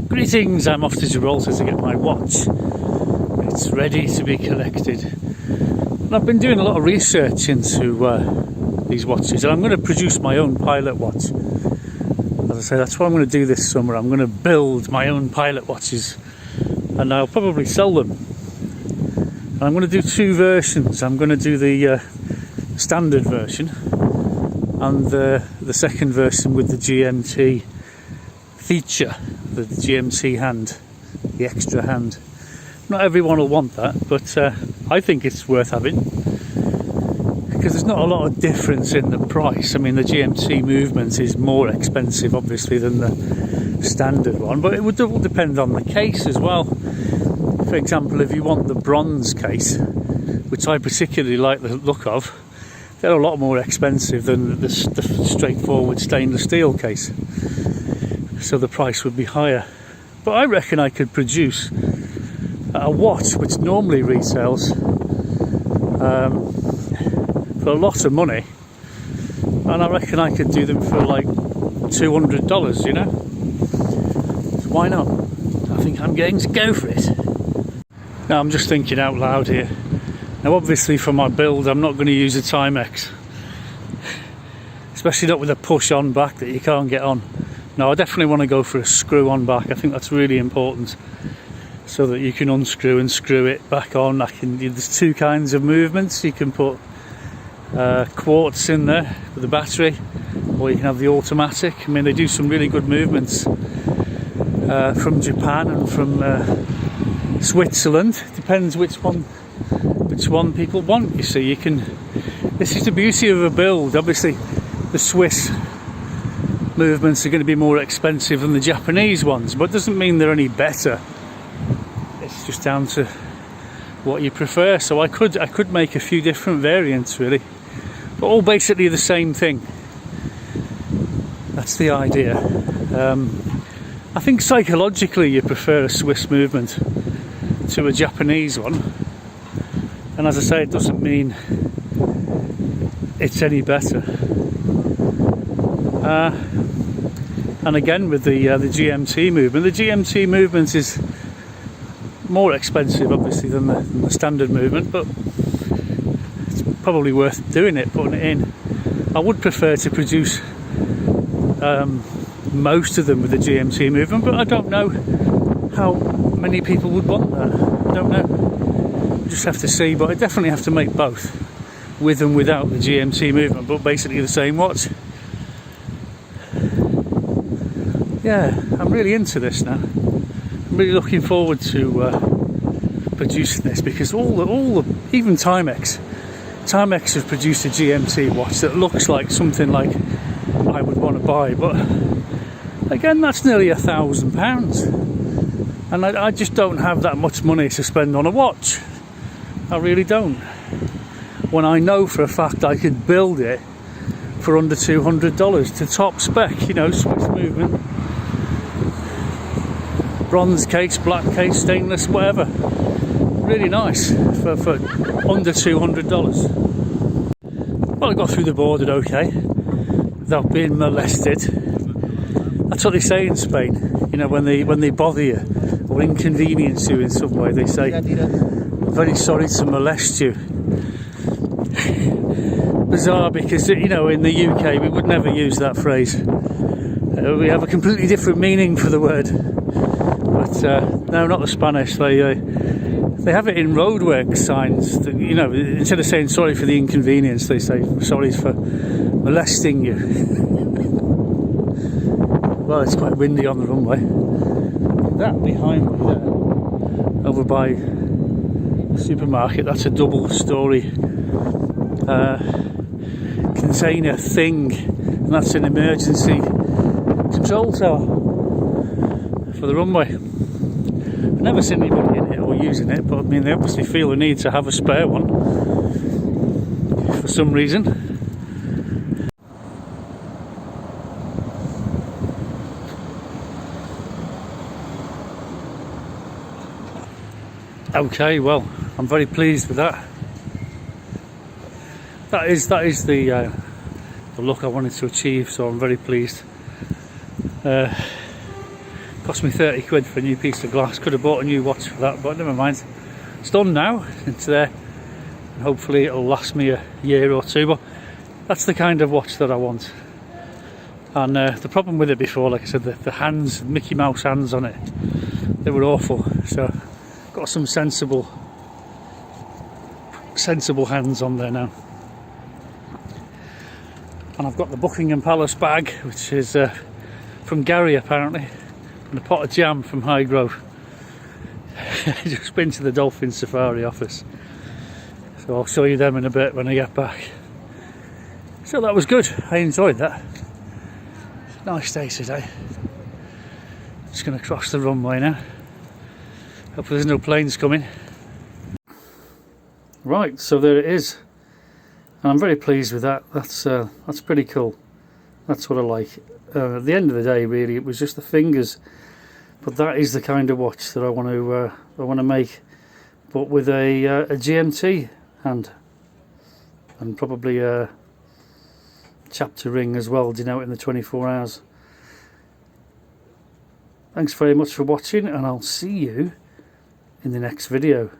Greetings, I'm off to Gibraltar to get my watch. It's ready to be collected. And I've been doing a lot of research into these watches, and I'm going to produce my own pilot watch. As I say, that's what I'm going to do this summer. I'm going to build my own pilot watches, and I'll probably sell them. And I'm going to do two versions. I'm going to do the standard version and the second version with the GMT feature, the GMT hand, the extra hand. Not everyone will want that, but I think it's worth having because there's not a lot of difference in the price. I mean, the GMT movement is more expensive obviously than the standard one, but it would all depend on the case as well. For example, if you want the bronze case, which I particularly like the look of, they're a lot more expensive than the straightforward stainless steel case, so the price would be higher. But I reckon I could produce a watch which normally retails for a lot of money, and I reckon I could do them for like $200, you know. So why not? I think I'm going to go for it. Now I'm just thinking out loud here. Now obviously for my build I'm not going to use a Timex, especially not with a push on back that you can't get on. No, I definitely want to go for a screw on back. I think that's really important, so that you can unscrew and screw it back on. There's two kinds of movements. You can put quartz in there with the battery, or you can have the automatic. I mean, they do some really good movements from Japan and from Switzerland. Depends which one people want. You see, this is the beauty of a build. Obviously the Swiss movements are going to be more expensive than the Japanese ones, but it doesn't mean they're any better. It's just down to what you prefer. So I could make a few different variants really, but all basically the same thing. That's the idea. I think psychologically you prefer a Swiss movement to a Japanese one, and as I say, it doesn't mean it's any better. And again, with the GMT movement is more expensive obviously than the standard movement, but it's probably worth doing it, putting it in. I would prefer to produce most of them with the GMT movement, but I don't know how many people would want that. I don't know. We'll just have to see, but I definitely have to make both, with and without the GMT movement, but basically the same watch. Yeah, I'm really into this now. I'm really looking forward to producing this, because even Timex have produced a GMT watch that looks like something like I would want to buy, but again, that's nearly £1,000, and I just don't have that much money to spend on a watch. I really don't. When I know for a fact I could build it for under $200 to top spec, you know, Swiss movement, bronze case, black case, stainless, whatever. Really nice for under $200. Well, I got through the border okay, without being molested. That's what they say in Spain. You know, when they bother you or inconvenience you in some way, they say, "I'm very sorry to molest you." Bizarre, because you know, in the UK we would never use that phrase. We have a completely different meaning for the word. But no, not the Spanish. They have it in roadwork signs. That, you know, instead of saying sorry for the inconvenience, they say sorry for molesting you. Well, it's quite windy on the runway. That behind me there, over by the supermarket, that's a double-storey container thing, and that's an emergency control tower for the runway. I've never seen anybody in it or using it, but I mean, they obviously feel the need to have a spare one for some reason. Okay, well, I'm very pleased with that. That is the look I wanted to achieve, so I'm very pleased. Got Cost me 30 quid for a new piece of glass. Could have bought a new watch for that, but never mind. It's done now. It's there. And hopefully it'll last me a year or two. But that's the kind of watch that I want. And the problem with it before, like I said, the hands, Mickey Mouse hands on it, they were awful. So got some sensible hands on there now. And I've got the Buckingham Palace bag, which is from Gary apparently, and a pot of jam from Highgrove. Just been to the Dolphin Safari office, so I'll show you them in a bit when I get back. So that was good, I enjoyed that. Nice day today. Just going to cross the runway now. Hopefully there's no planes coming. Right, so there it is. And I'm very pleased with that. That's pretty cool. That's what I like. At the end of the day, really, it was just the fingers. But that is the kind of watch that I want to make, but with a GMT hand, and probably a chapter ring as well, denoting the 24 hours. Thanks very much for watching, and I'll see you in the next video.